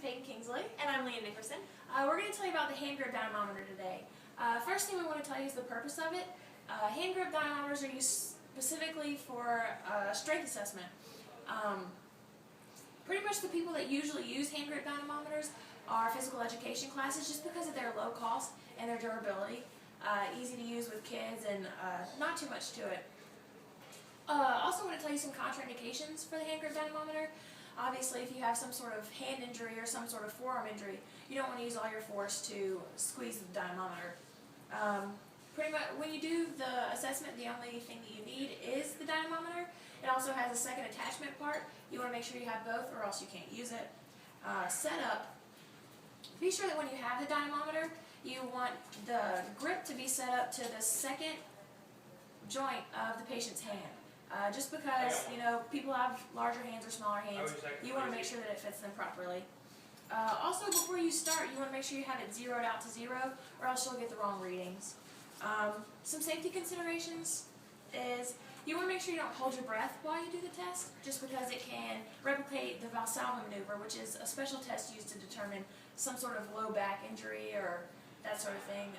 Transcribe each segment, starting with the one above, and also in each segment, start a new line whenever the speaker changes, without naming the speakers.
Peyton Kingsley.
And I'm Leah Nickerson.
We're going to tell you about the hand grip dynamometer today. First thing we want to tell you is the purpose of it. Hand grip dynamometers are used specifically for strength assessment. Pretty much the people that usually use hand grip dynamometers are physical education classes just because of their low cost and their durability. Easy to use with kids and not too much to it. Also want to tell you some contraindications for the hand grip dynamometer. Obviously, if you have some sort of hand injury or some sort of forearm injury, you don't want to use all your force to squeeze the dynamometer. Pretty much, when you do the assessment, the only thing that you need is the dynamometer. It also has a second attachment part. You want to make sure you have both or else you can't use it. Setup. Be sure that when you have the dynamometer, you want the grip to be set up to the second joint of the patient's hand. Just because, you know, people have larger hands or smaller hands, you want to make sure that it fits them properly. Also, before you start, you want to make sure you have it zeroed out to 0, or else you'll get the wrong readings. Some safety considerations is you want to make sure you don't hold your breath while you do the test, just because it can replicate the Valsalva maneuver, which is a special test used to determine some sort of low back injury or that sort of thing.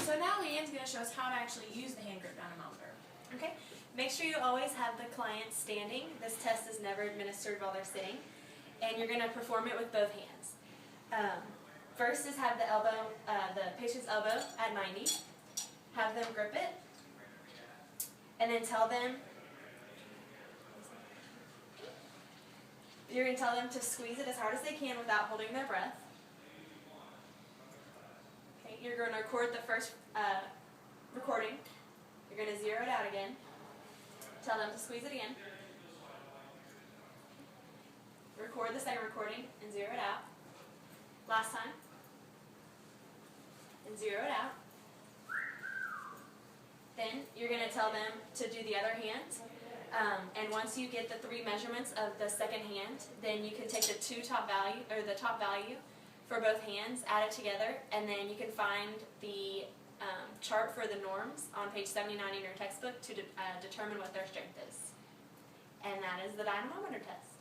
So now Leanne's going to show us how to actually use the hand grip dynamometer.
Okay. Make sure you always have the client standing. This test is never administered while they're sitting. And you're going to perform it with both hands. First is have the elbow, the patient's elbow at 90. Have them grip it. And then tell them, you're going to tell them to squeeze it as hard as they can without holding their breath. Okay, you're going to record the first recording. You're going to zero it out again. Tell them to squeeze it again. Record the second recording and zero it out. Last time. And zero it out. Then you're going to tell them to do the other hand. And once you get the 3 measurements of the second hand, then you can take the top value for both hands, add it together, and then you can find the chart for the norms on page 79 in your textbook to determine what their strength is. And that is the dynamometer test.